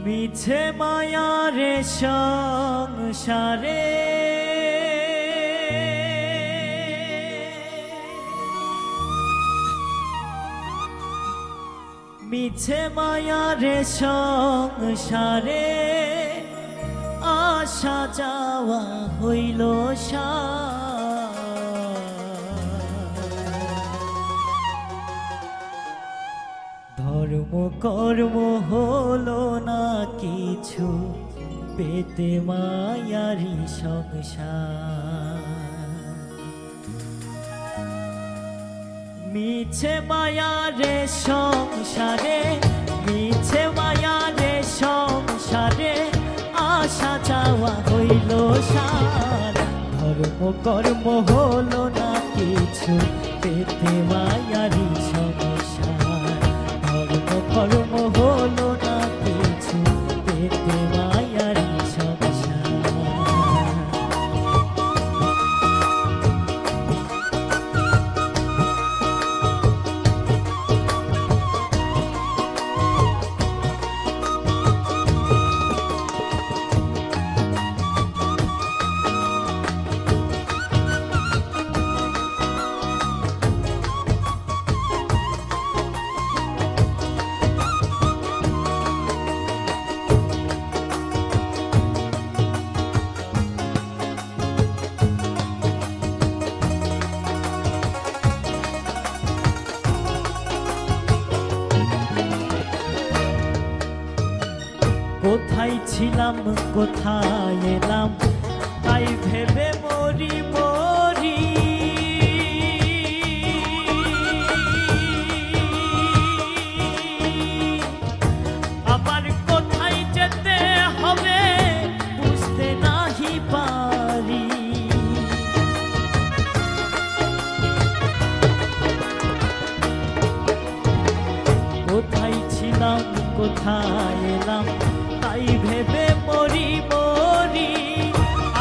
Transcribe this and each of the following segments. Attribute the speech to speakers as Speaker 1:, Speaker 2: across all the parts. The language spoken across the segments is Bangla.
Speaker 1: মিছে মায়ারে সংসারে মিছে মায়ারে সংসারে আসা যাওয়া হইল ধর্ম কর্ম হলো না কিছু পেতে মায়ারি সংসার মিছে মায়ারে সংসারে মিছে মায়ারে সংসারে আসা যাওয়া হইল সার ধর্ম কর্ম হলো না কিছু পেতে মায়ারি সংসার ধর্ম কর্ম হলো না কিছু পেতে মায়ারি সংসার কোথায় ছিলাম কোথায় এলাম তাই ভেবে মরি মরি আবার কোথায় যেতে হবে বুঝতে নাহি পারি কোথায় ছিলাম কোথায় এলাম তাই ভেবে মরি মরি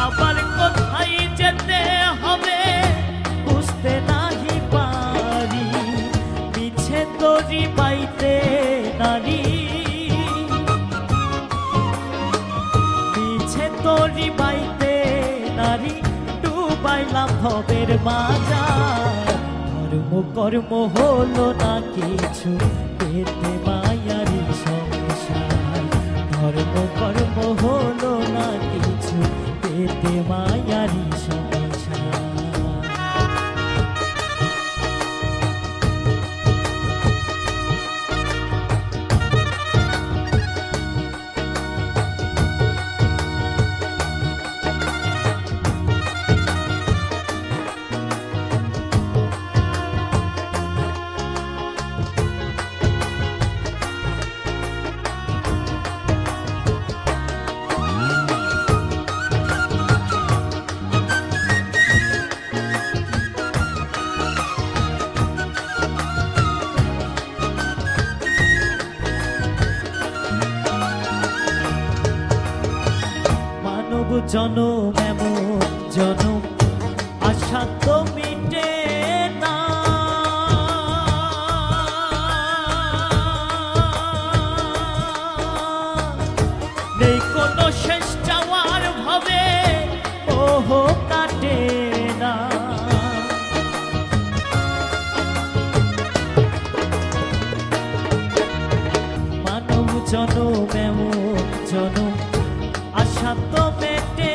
Speaker 1: আবার কোথায় যেতে হবে বুঝতে নাহি পারি মিছে তরি বাইতে নারী মিছে তরি বাইতে নারী ডুবাইলাম ভবের বাজার ধর্ম কর্ম হলো না কিছু পেতে মায়ারি সংসার ধর্ম কর্ম হলো না কিছু পেতে মায়ারি সংসার জনম এমন জনম আশা তো মিটে না নেই কোনো শেষ যাওয়ার ভাবে ওহো কাটে না মানব জনম এমন জনম আশা তো মেটে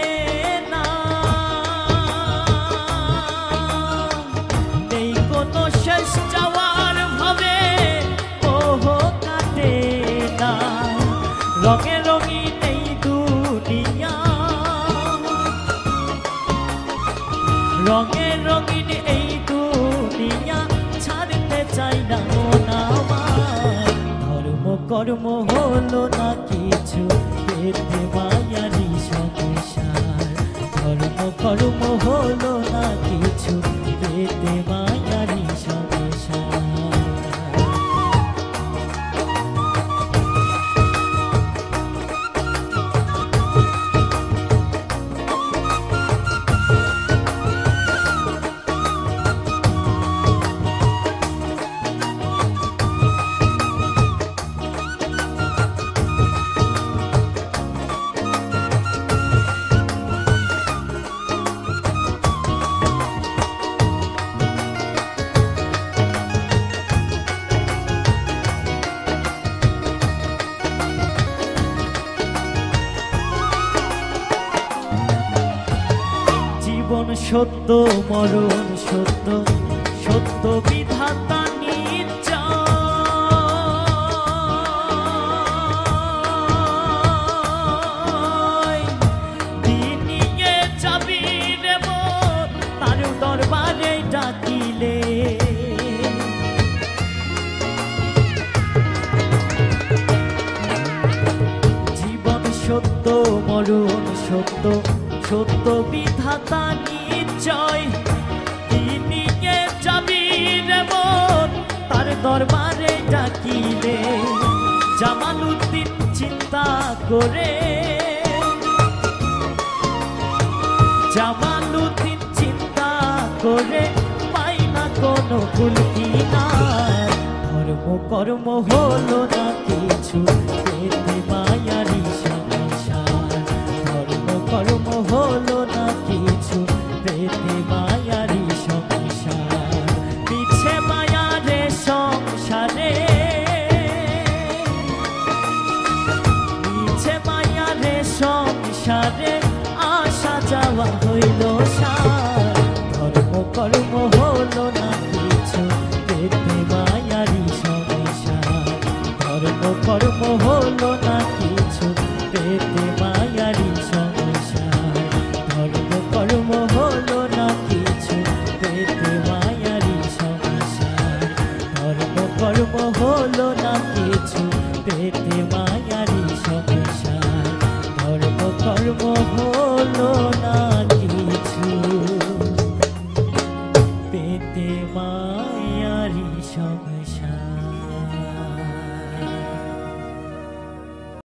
Speaker 1: না নেই কোনো শেষ যাওয়ার ভাবে ওহো কাটে না রঙে রঙিন এই দুনিয়া রঙে রঙিন এই দুনিয়া ছাড়তে চাই না আমার ধর্ম কর্ম হলো না কিছু পেতে মায়ারি সংসার ধর্ম কর্ম হলো না কিছু পেতে মায়ারি সংসার সত্য মরণ সত্য, সত্য বিধাতা নিশ্চয়। দিন নিয়ে যাবি রে মন তার দরবারে ডাকিলে। সত্য মরণ সত্য, সত্য বিধাতা নিশ্চয়। নিয়ে যাবি রে মন তার দরবারে ডাকিলে। জামালউদ্দিন চিন্তা করে, জামালউদ্দিন চিন্তা করে পাই না কোনো কুল কিনার। ধর্ম কর্ম হলো না কিছু পেতে মায়ারি সংসার। ধর্ম কর্ম হলো না কিছু পেতে মায়ারি সংসার। পিছে মায়ারে সংসারে, পিছে মায়ারে সংসারে আসা যাওয়া হইল সার। ধর্ম কর্ম হলো না কিছু পেতে মায়ারি সংসার। ধর্ম কর্ম হলো না কিছু পেতে মায়ারি সংসার। ধর্ম কর্ম হলো না কিছু পেতে মায়ারি সংসার। ধর্ম কর্ম হলো না কিছু পেতে মায়ারি সংসার। ধর্ম কর্ম হলো না কিছু পেতে মায়ারি সংসার।